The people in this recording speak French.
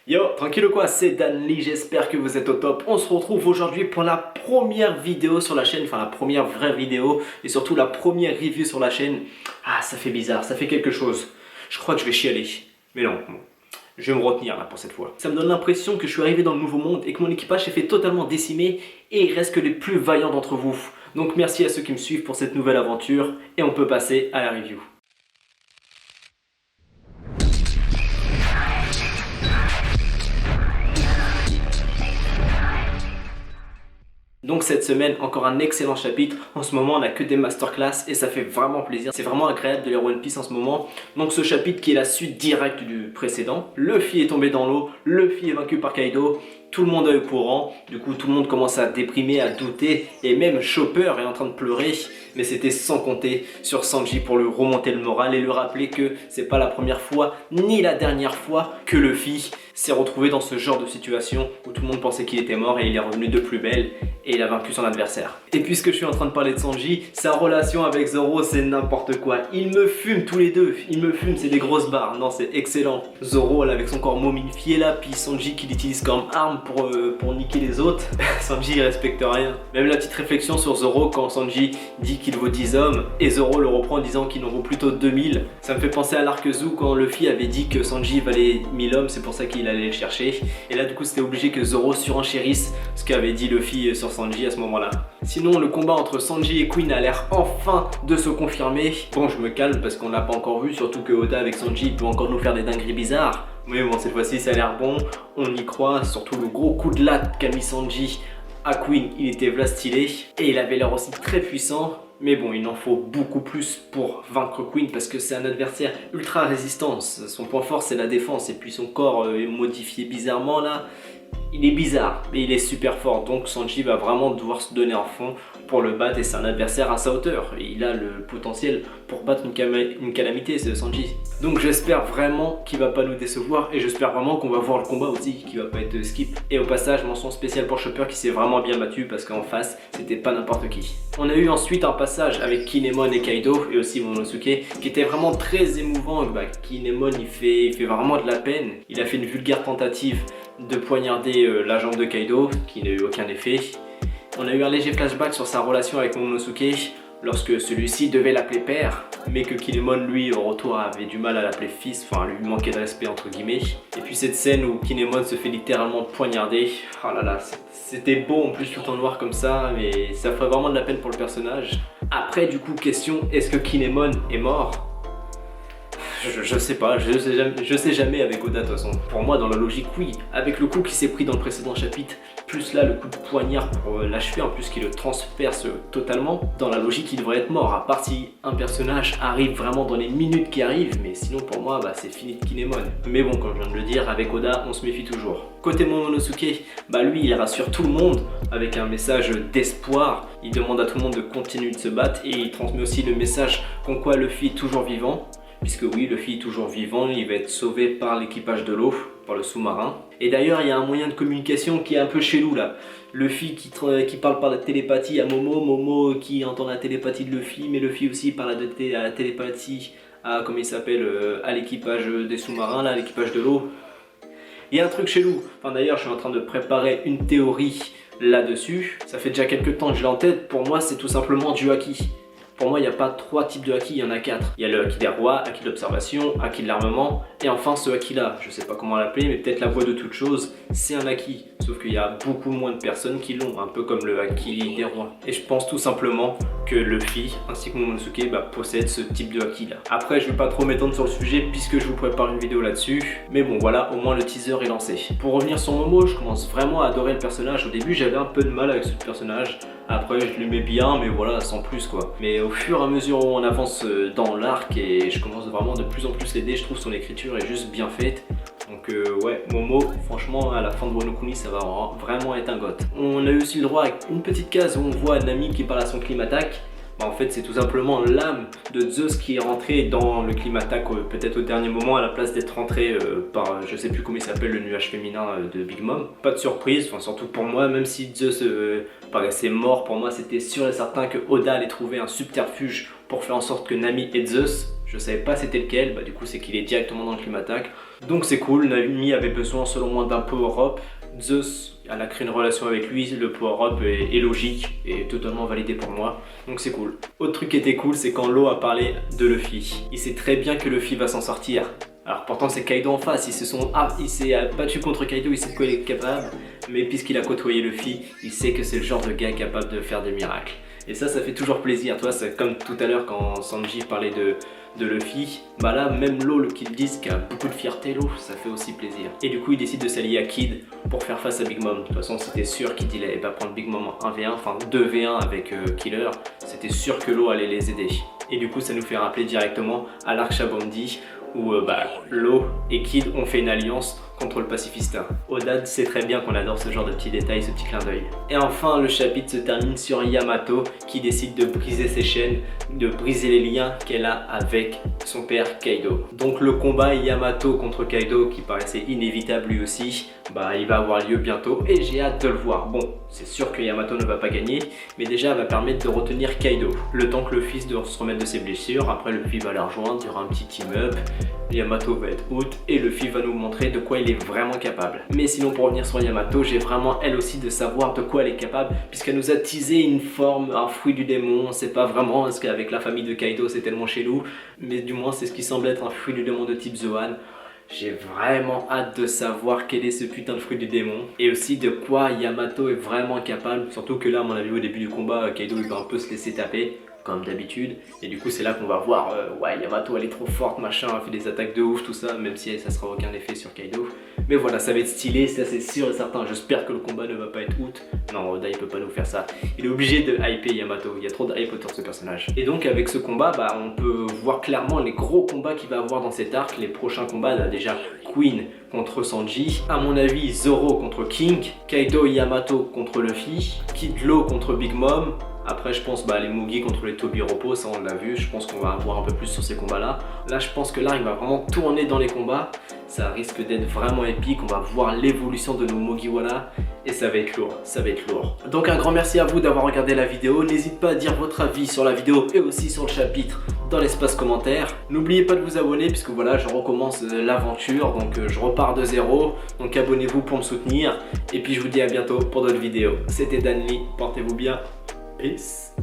Yo, tranquille ou quoi, c'est Danly, j'espère que vous êtes au top. On se retrouve aujourd'hui pour la première vidéo sur la chaîne, enfin la première vraie vidéo et surtout la première review sur la chaîne. Ah, ça fait bizarre, ça fait quelque chose. Je crois que je vais chialer. Mais non, bon, je vais me retenir là pour cette fois. Ça me donne l'impression que je suis arrivé dans le nouveau monde et que mon équipage s'est fait totalement décimer et il reste que les plus vaillants d'entre vous. Donc merci à ceux qui me suivent pour cette nouvelle aventure et on peut passer à la review. Donc cette semaine, encore un excellent chapitre. En ce moment, on n'a que des masterclass et ça fait vraiment plaisir. C'est vraiment agréable de lire One Piece en ce moment. Donc ce chapitre qui est la suite directe du précédent. Luffy est tombé dans l'eau, Luffy est vaincu par Kaido. Tout le monde est au courant, du coup tout le monde commence à déprimer, à douter, et même Chopper est en train de pleurer, mais c'était sans compter sur Sanji pour lui remonter le moral et lui rappeler que c'est pas la première fois, ni la dernière fois que Luffy s'est retrouvé dans ce genre de situation où tout le monde pensait qu'il était mort et il est revenu de plus belle et il a vaincu son adversaire. Et puisque je suis en train de parler de Sanji, sa relation avec Zoro c'est n'importe quoi, ils me fument tous les deux, ils me fument, c'est des grosses barres, non c'est excellent. Zoro elle avec son corps momifié là, puis Sanji qui l'utilise comme arme pour niquer les autres. Sanji il respecte rien. Même la petite réflexion sur Zoro quand Sanji dit qu'il vaut 10 hommes et Zoro le reprend en disant qu'il en vaut plutôt 2000. Ça me fait penser à l'arc Zou quand Luffy avait dit que Sanji valait 1000 hommes, c'est pour ça qu'il allait le chercher. Et là du coup c'était obligé que Zoro surenchérisse ce qu'avait dit Luffy sur Sanji à ce moment là. Sinon le combat entre Sanji et Queen a l'air enfin de se confirmer. Bon je me calme parce qu'on l'a pas encore vu, surtout que Oda avec Sanji peut encore nous faire des dingueries bizarres. Mais bon, cette fois-ci, ça a l'air bon, on y croit, surtout le gros coup de latte qu'a mis Sanji à Queen, il était v'là stylé, et il avait l'air aussi très puissant, mais bon, il en faut beaucoup plus pour vaincre Queen, parce que c'est un adversaire ultra résistant, son point fort c'est la défense, et puis son corps est modifié bizarrement là, il est bizarre, mais il est super fort, donc Sanji va vraiment devoir se donner à fond pour le battre et c'est un adversaire à sa hauteur. Et il a le potentiel pour battre une calamité, c'est Sanji. Donc j'espère vraiment qu'il va pas nous décevoir et j'espère vraiment qu'on va voir le combat aussi, qu'il va pas être skip. Et au passage, mention spéciale pour Chopper qui s'est vraiment bien battu parce qu'en face, c'était pas n'importe qui. On a eu ensuite un passage avec Kinemon et Kaido et aussi Momonosuke qui était vraiment très émouvant. Kinemon il fait vraiment de la peine. Il a fait une vulgaire tentative de poignarder la jambe de Kaido qui n'a eu aucun effet. On a eu un léger flashback sur sa relation avec Momonosuke lorsque celui-ci devait l'appeler père, mais que Kinemon lui au retour avait du mal à l'appeler fils, enfin lui manquait de respect entre guillemets. Et puis cette scène où Kinemon se fait littéralement poignarder, oh là là, c'était beau en plus tout en noir comme ça, mais ça ferait vraiment de la peine pour le personnage. Après du coup question, est-ce que Kinemon est mort ? Je sais pas, je sais jamais avec Oda de toute façon. Pour moi dans la logique oui, avec le coup qui s'est pris dans le précédent chapitre, plus là le coup de poignard pour l'achever, en plus qui le transperce totalement, dans la logique il devrait être mort, à part si un personnage arrive vraiment dans les minutes qui arrivent, mais sinon pour moi c'est fini de Kinemon. Mais bon comme je viens de le dire, avec Oda on se méfie toujours. Côté Momonosuke, lui il rassure tout le monde avec un message d'espoir, il demande à tout le monde de continuer de se battre et il transmet aussi le message comme quoi Luffy est toujours vivant. Puisque oui, Luffy est toujours vivant, il va être sauvé par l'équipage de l'eau, par le sous-marin. Et d'ailleurs, il y a un moyen de communication qui est un peu chelou là. Luffy qui parle par la télépathie à Momo, Momo qui entend la télépathie de Luffy, mais Luffy aussi parle à la télépathie à, comment il s'appelle, à l'équipage des sous-marins, là, à l'équipage de l'eau. Il y a un truc chelou. Enfin d'ailleurs, je suis en train de préparer une théorie là-dessus. Ça fait déjà quelques temps que je l'ai en tête. Pour moi, c'est tout simplement du haki. Pour moi, il n'y a pas 3 types de haki, il y en a 4. Il y a le haki des rois, haki de l'observation, haki de l'armement, et enfin ce haki-là. Je sais pas comment l'appeler, mais peut-être la voix de toute chose, c'est un haki. Sauf qu'il y a beaucoup moins de personnes qui l'ont, un peu comme le haki des rois. Et je pense tout simplement que Luffy, ainsi que Momonosuke, possèdent ce type de haki-là. Après, je vais pas trop m'étendre sur le sujet, puisque je vous prépare une vidéo là-dessus. Mais bon, voilà, au moins le teaser est lancé. Pour revenir sur Momo, je commence vraiment à adorer le personnage. Au début, j'avais un peu de mal avec ce personnage. Après, je l'aimais bien, mais voilà, sans plus quoi. Mais au fur et à mesure où on avance dans l'arc, et je commence vraiment de plus en plus l'aider, je trouve son écriture est juste bien faite. Donc ouais, Momo, franchement, à la fin de Wano Kuni, ça va vraiment être un goth. On a eu aussi le droit à une petite case où on voit Nami qui parle à son Climattack. En fait, c'est tout simplement l'âme de Zeus qui est rentrée dans le Climattack peut-être au dernier moment à la place d'être rentrée par, je sais plus comment il s'appelle, le nuage féminin de Big Mom. Pas de surprise, enfin surtout pour moi, même si Zeus paraissait mort, pour moi c'était sûr et certain que Oda allait trouver un subterfuge pour faire en sorte que Nami et Zeus Je savais pas c'était lequel, bah du coup c'est qu'il est directement dans le Clim Attack. Donc c'est cool, Nami avait besoin selon moi d'un power-up. Zeus, elle a créé une relation avec lui, le power-up est logique et totalement validé pour moi, donc c'est cool. Autre truc qui était cool, c'est quand Law a parlé de Luffy. Il sait très bien que Luffy va s'en sortir. Alors pourtant c'est Kaido en face, il s'est battu contre Kaido, il sait de quoi il est capable, mais puisqu'il a côtoyé Luffy, il sait que c'est le genre de gars capable de faire des miracles. Et ça fait toujours plaisir, tu vois, c'est comme tout à l'heure quand Sanji parlait de Luffy, bah là même Law qui le disent qu'il a beaucoup de fierté, Law, ça fait aussi plaisir. Et du coup il décide de s'allier à Kid pour faire face à Big Mom. De toute façon c'était sûr qu'il allait pas prendre Big Mom en 1v1, enfin 2v1 avec Killer, c'était sûr que Law allait les aider. Et du coup ça nous fait rappeler directement à l'arc Shabondi où Law et Kid ont fait une alliance contre le pacifista. Oda sait très bien qu'on adore ce genre de petits détails, ce petit clin d'œil. Et enfin, le chapitre se termine sur Yamato qui décide de briser ses chaînes, de briser les liens qu'elle a avec son père Kaido. Donc le combat Yamato contre Kaido qui paraissait inévitable lui aussi, il va avoir lieu bientôt et j'ai hâte de le voir. Bon, c'est sûr que Yamato ne va pas gagner, mais déjà elle va permettre de retenir Kaido. Le temps que le fils doit se remettre de ses blessures, après Luffy va la rejoindre, il y aura un petit team-up, Yamato va être out et Luffy va nous montrer de quoi il est vraiment capable. Mais sinon pour revenir sur Yamato, j'ai vraiment elle aussi de savoir de quoi elle est capable puisqu'elle nous a teasé une forme, un fruit du démon. On sait pas vraiment parce qu'avec la famille de Kaido c'est tellement chelou, mais du moins c'est ce qui semble être un fruit du démon de type Zoan. J'ai vraiment hâte de savoir quel est ce putain de fruit du démon et aussi de quoi Yamato est vraiment capable, surtout que là à mon avis au début du combat Kaido il va un peu se laisser taper comme d'habitude et du coup c'est là qu'on va voir ouais Yamato elle est trop forte machin, elle fait des attaques de ouf tout ça, même si ça sera aucun effet sur Kaido, mais voilà ça va être stylé, ça c'est sûr et certain. J'espère que le combat ne va pas être out, non Oda il peut pas nous faire ça, il est obligé de hyper Yamato, il y a trop de hype autour de ce personnage. Et donc avec ce combat on peut voir clairement les gros combats qu'il va avoir dans cet arc. Les prochains combats déjà Queen contre Sanji, à mon avis Zoro contre King, Kaido et Yamato contre Luffy, Kid Law contre Big Mom. Après je pense les Mugi contre les Tobiropo, ça on l'a vu, je pense qu'on va avoir un peu plus sur ces combats là. Là je pense que l'arc va vraiment tourner dans les combats, ça risque d'être vraiment épique, on va voir l'évolution de nos Mugiwara et ça va être lourd, ça va être lourd. Donc un grand merci à vous d'avoir regardé la vidéo, n'hésitez pas à dire votre avis sur la vidéo et aussi sur le chapitre dans l'espace commentaire. N'oubliez pas de vous abonner puisque voilà je recommence l'aventure, donc je repars de zéro, donc abonnez-vous pour me soutenir et puis je vous dis à bientôt pour d'autres vidéos. C'était Danly, portez-vous bien. Peace.